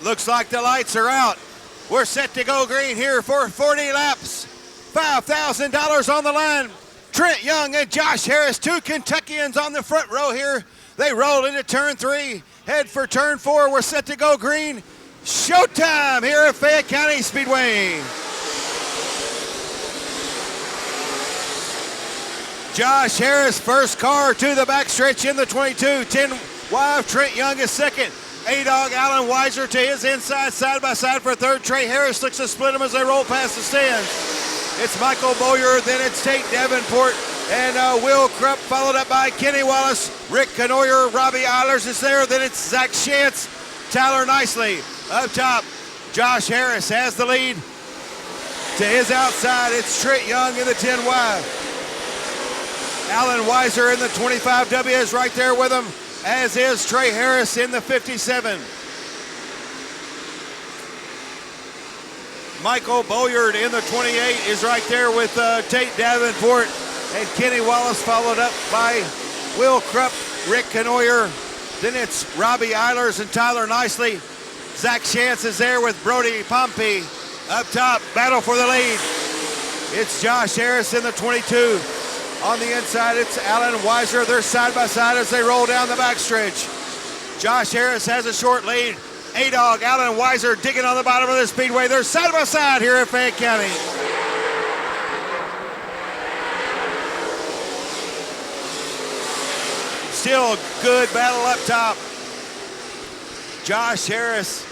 Looks like the lights are out. We're set to go green here for 40 laps. $5,000 on the line. Trent Young and Josh Harris, two Kentuckians on the front row here. They roll into turn 3, head for turn 4. We're set to go green. Showtime here at Fayette County Speedway. Josh Harris, first car to the backstretch in the 22. 10 wide, Trent Young is second. A-Dog Alan Weiser to his inside, side by side for third. Trey Harris looks to split them as they roll past the stands. It's Michael Bowyer, then it's Tate Davenport, and Will Krupp, followed up by Kenny Wallace. Rick Canoyer, Robbie Eilers is there, then it's Zach Shantz, Tyler Nicely. Up top, Josh Harris has the lead. To his outside, it's Trent Young in the 10Y. Alan Weiser in the 25W is right there with him, as is Trey Harris in the 57. Michael Boyard in the 28 is right there with Tate Davenport and Kenny Wallace, followed up by Will Krupp, Rick Canoyer. Then it's Robbie Eilers and Tyler Nicely. Zach Shantz is there with Brody Pompey. Up top, battle for the lead. It's Josh Harris in the 22. On the inside, it's Alan Weiser. They're side by side as they roll down the backstretch. Josh Harris has a short lead. A-Dog, Alan Weiser digging on the bottom of the speedway. They're side by side here at Fayette County. Still a good battle up top. Josh Harris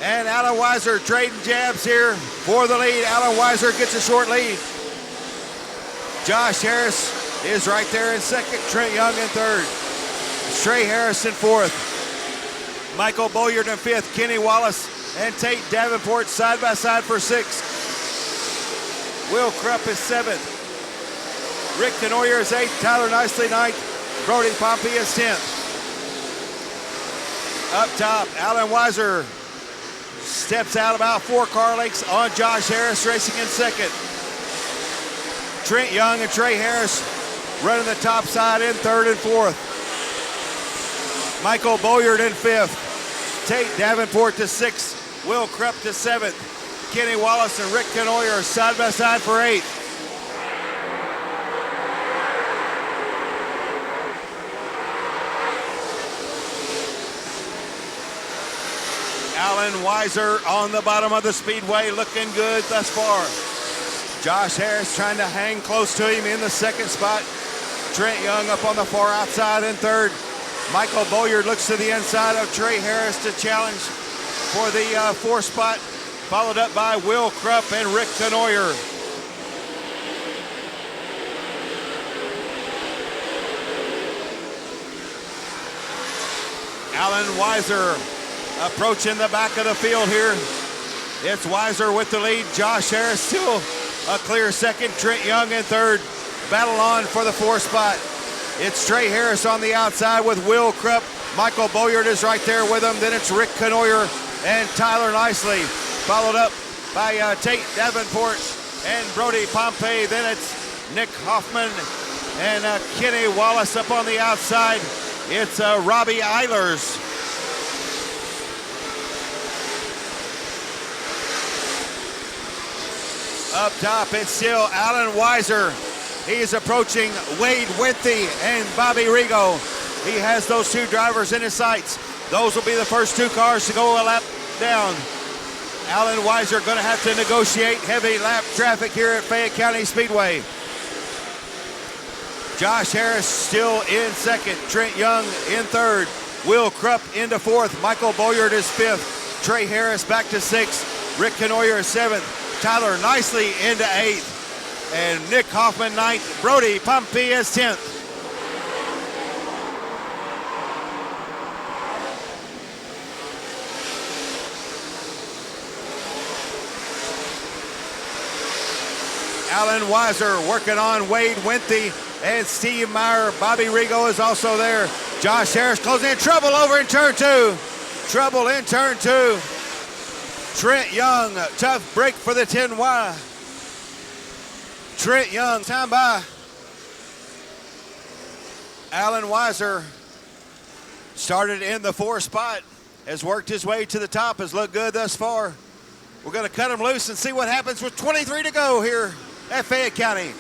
and Alan Weiser trading jabs here for the lead. Alan Weiser gets a short lead. Josh Harris is right there in second. Trent Young in third. Trey Harris in fourth. Michael Boyard in fifth. Kenny Wallace and Tate Davenport side by side for sixth. Will Krupp is seventh. Rick Canoyer is eighth. Tyler Nicely ninth. Brody Pompey is 10th. Up top, Alan Weiser steps out about 4 car lengths on Josh Harris, racing in second. Trent Young and Trey Harris running the top side in third and fourth. Michael Boyard in fifth. Tate Davenport to sixth. Will Krupp to seventh. Kenny Wallace and Rick Canoyer side by side for eighth. Alan Weiser on the bottom of the speedway, looking good thus far. Josh Harris trying to hang close to him in the second spot. Trent Young up on the far outside in third. Michael Boyard looks to the inside of Trey Harris to challenge for the fourth spot, followed up by Will Krupp and Rick Canoyer. Alan Weiser approaching the back of the field here. It's Weiser with the lead. Josh Harris still a clear second. Trent Young in third. Battle on for the fourth spot. It's Trey Harris on the outside with Will Krupp. Michael Boyard is right there with him. Then it's Rick Canoyer and Tyler Nicely, followed up by Tate Davenport and Brody Pompey. Then it's Nick Hoffman and Kenny Wallace up on the outside. It's Robbie Eilers. Up top, it's still Alan Weiser. He's approaching Wade Winthy and Bobby Rigo. He has those two drivers in his sights. Those will be the first two cars to go a lap down. Alan Weiser going to have to negotiate heavy lap traffic here at Fayette County Speedway. Josh Harris still in second. Trent Young in third. Will Krupp into fourth. Michael Boyard is fifth. Trey Harris back to sixth. Rick Canoyer is seventh. Tyler Nicely into eighth. And Nick Hoffman ninth. Brody Pompey is 10th. Alan Weiser working on Wade Winthy and Steve Meyer. Bobby Rigo is also there. Josh Harris closing in. Trouble over in turn two. Trouble in turn two. Trent Young, tough break for the 10Y. Trent Young, time by. Alan Weiser started in the fourth spot. has worked his way to the top, has looked good thus far. We're going to cut him loose and see what happens with 23 to go here at Fayette County.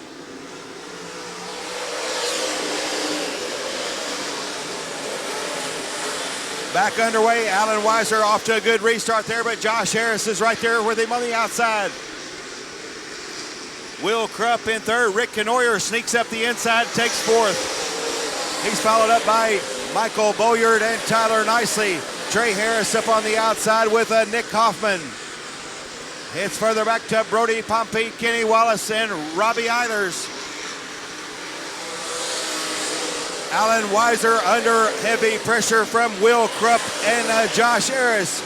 Back underway, Alan Weiser off to a good restart there, but Josh Harris is right there with him on the outside. Will Krupp in third. Rick Kenoyer sneaks up the inside, takes fourth. He's followed up by Michael Boyard and Tyler Nicely. Trey Harris up on the outside with Nick Hoffman. It's further back to Brody Pompey, Kenny Wallace, and Robbie Eilers. Alan Weiser under heavy pressure from Will Krupp and Josh Harris.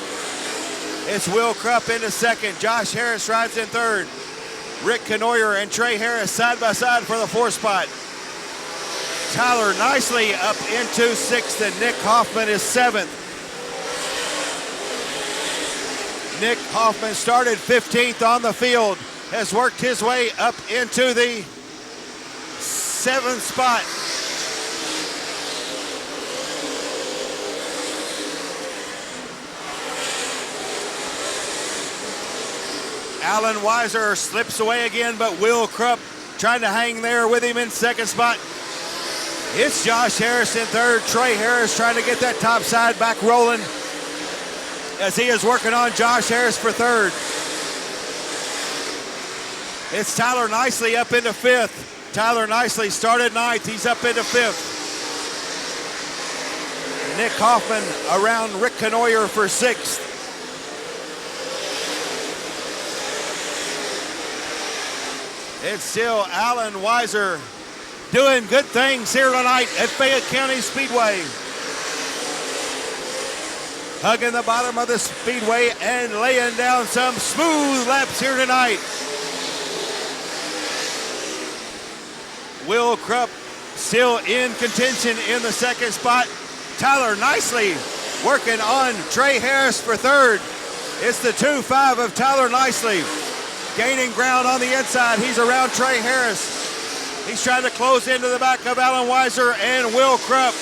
It's Will Krupp into second. Josh Harris rides in third. Rick Kenoyer and Trey Harris side by side for the fourth spot. Tyler Nicely up into sixth, and Nick Hoffman is seventh. Nick Hoffman started 15th on the field, has worked his way up into the seventh spot. Alan Weiser slips away again, but Will Krupp trying to hang there with him in second spot. It's Josh Harris in third. Trey Harris trying to get that top side back rolling as he is working on Josh Harris for third. It's Tyler Nicely up into fifth. Tyler Nicely started ninth. He's up into fifth. Nick Hoffman around Rick Kenoyer for sixth. It's still Alan Weiser doing good things here tonight at Fayette County Speedway. Hugging the bottom of the speedway and laying down some smooth laps here tonight. Will Krupp still in contention in the second spot. Tyler Nicely working on Trey Harris for third. It's the 2-5 of Tyler Nicely. Gaining ground on the inside. He's around Trey Harris. He's trying to close into the back of Alan Weiser and Will Krupp.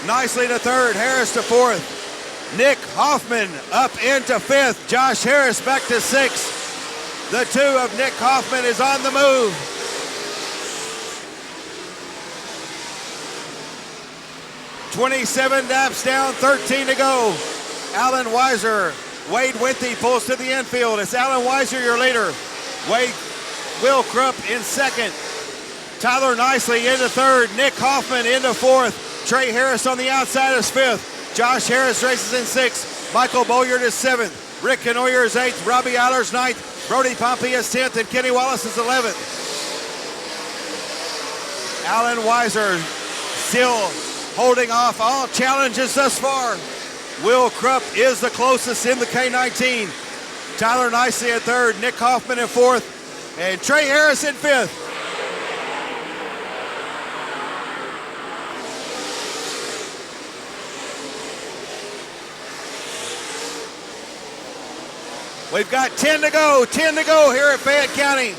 Nicely to third, Harris to fourth. Nick Hoffman up into fifth. Josh Harris back to sixth. The two of Nick Hoffman is on the move. .27 laps down, 13 to go. Alan Weiser, Wade Winthy pulls to the infield. It's Alan Weiser, your leader. Will Krupp in second. Tyler Nicely into third. Nick Hoffman into fourth. Trey Harris on the outside is fifth. Josh Harris races in sixth. Michael Boyard is seventh. Rick Kenoyer is eighth. Robbie Eilers ninth. Brody Pompey is 10th, and Kenny Wallace is 11th. Alan Weiser still holding off all challenges thus far. Will Krupp is the closest in the K19. Tyler Nicely at third. Nick Hoffman in fourth. And Trey Harris in fifth. We've got 10 to go here at Fayette County.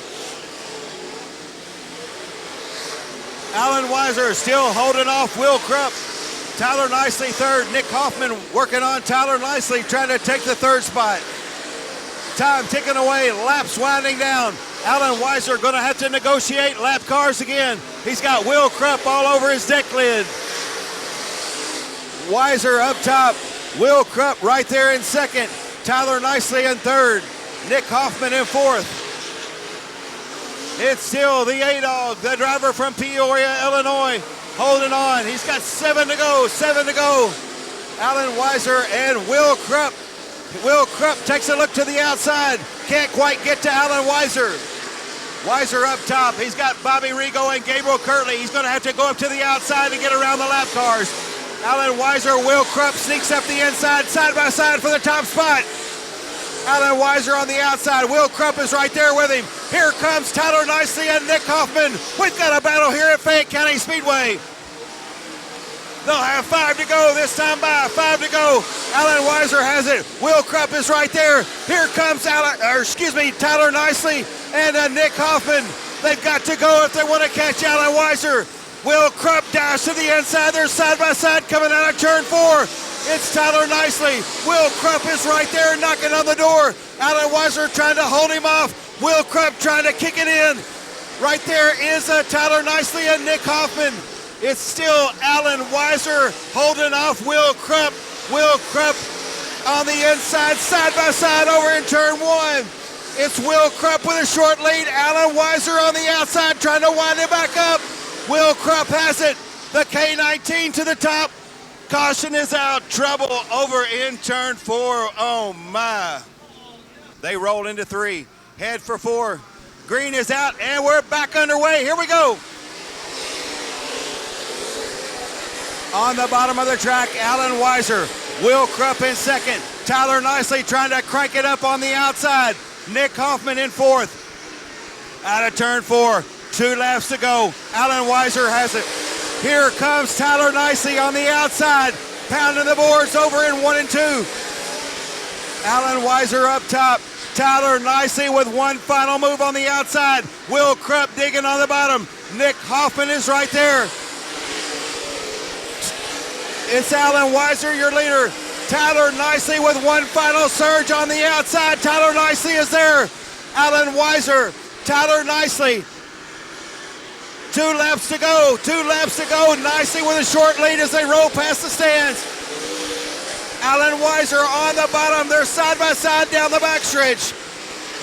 Alan Weiser still holding off Will Krupp. Tyler Nicely third. Nick Hoffman working on Tyler Nicely, trying to take the third spot. Time ticking away, laps winding down. Alan Weiser going to have to negotiate lap cars again. He's got Will Krupp all over his deck lid. Weiser up top. Will Krupp right there in second. Tyler Nicely in third. Nick Hoffman in fourth. It's still the A-Dog, the driver from Peoria, Illinois, holding on. He's got 7 to go. Alan Weiser and Will Krupp. Will Krupp takes a look to the outside. Can't quite get to Alan Weiser. Weiser up top. He's got Bobby Rigo and Gabriel Kirtley. He's going to have to go up to the outside to get around the lap cars. Alan Weiser, Will Krupp sneaks up the inside, side by side for the top spot. Alan Weiser on the outside. Will Krupp is right there with him. Here comes Tyler Nicely and Nick Hoffman. We've got a battle here at Fayette County Speedway. They'll have 5 to go this time by. 5 to go. Alan Weiser has it. Will Krupp is right there. Here comes Tyler Nicely and Nick Hoffman. They've got to go if they want to catch Alan Weiser. Will Krupp dash to the inside. They're side by side coming out of turn 4. It's Tyler Nicely. Will Krupp is right there knocking on the door. Alan Weiser trying to hold him off. Will Krupp trying to kick it in. Right there is Tyler Nicely and Nick Hoffman. It's still Alan Weiser holding off Will Krupp. Will Krupp on the inside, side by side over in turn one. It's Will Krupp with a short lead. Alan Weiser on the outside trying to wind it back up. Will Krupp has it. The K19 to the top. Caution is out. Trouble over in turn four. Oh my. They roll into three. Head for four. Green is out and we're back underway. Here we go. On the bottom of the track, Alan Weiser. Will Krupp in second. Tyler Nicely trying to crank it up on the outside. Nick Hoffman in fourth. Out of turn four. 2 laps to go. Alan Weiser has it. Here comes Tyler Nicely on the outside. Pounding the boards over in 1 and 2. Alan Weiser up top. Tyler Nicely with one final move on the outside. Will Krupp digging on the bottom. Nick Hoffman is right there. It's Alan Weiser, your leader. Tyler Nicely with one final surge on the outside. Tyler Nicely is there. Alan Weiser, Tyler Nicely. 2 laps to go. 2 laps to go. Nicely with a short lead as they roll past the stands. Alan Weiser on the bottom. They're side by side down the backstretch.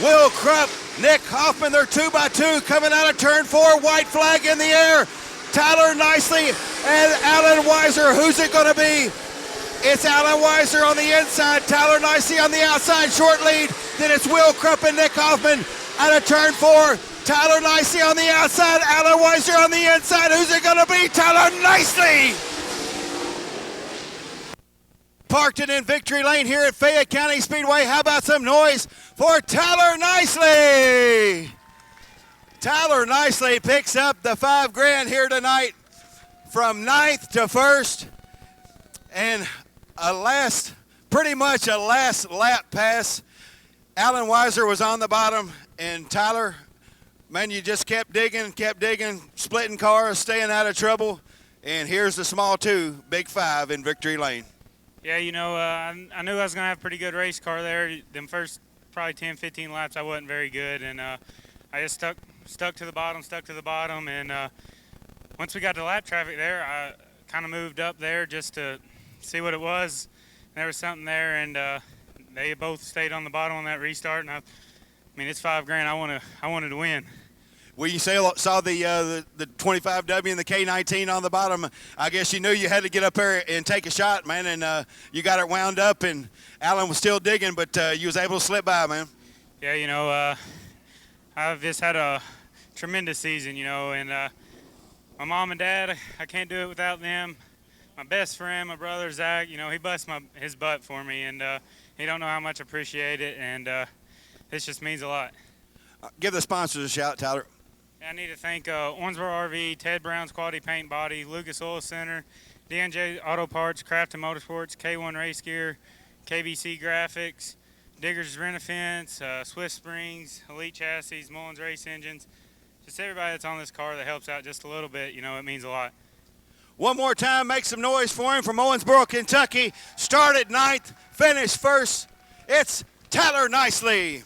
Will Krupp, Nick Hoffman, they're 2 by 2 coming out of turn 4. White flag in the air. Tyler Nicely and Alan Weiser. Who's it going to be? It's Alan Weiser on the inside. Tyler Nicely on the outside. Short lead. Then it's Will Krupp and Nick Hoffman out of turn 4. Tyler Nicely on the outside. Alan Weiser on the inside. Who's it going to be? Tyler Nicely. Parked it in victory lane here at Fayette County Speedway. How about some noise for Tyler Nicely? Tyler Nicely picks up the $5,000 here tonight from 9th to 1st. And pretty much a last lap pass. Alan Weiser was on the bottom, and Tyler, man, you just kept digging, splitting cars, staying out of trouble. And here's the small 2, big 5 in victory lane. Yeah, you know, I knew I was going to have a pretty good race car there. Them first probably 10, 15 laps, I wasn't very good, and I just stuck to the bottom, and once we got to lap traffic there, I kind of moved up there just to see what it was. There was something there, and they both stayed on the bottom on that restart, and I mean, it's $5,000. I wanted to win. Well, you saw the 25W and the K19 on the bottom. I guess you knew you had to get up there and take a shot, man, and you got it wound up, and Alan was still digging, but you was able to slip by, man. Yeah, you know, I've just had a tremendous season, you know, and my mom and dad, I can't do it without them. My best friend, my brother, Zach, you know, he busts his butt for me, and he don't know how much I appreciate it, and this just means a lot. Give the sponsors a shout, Tyler. I need to thank Owensboro RV, Ted Brown's Quality Paint Body, Lucas Oil Center, D&J Auto Parts, Craft and Motorsports, K1 Race Gear, KBC Graphics, Diggers Rent-A-Fence, Swift Springs, Elite Chassis, Mullins Race Engines. Just everybody that's on this car that helps out just a little bit, you know, it means a lot. One more time, make some noise for him from Owensboro, Kentucky. Started 9th, finished 1st. It's Tyler Nicely.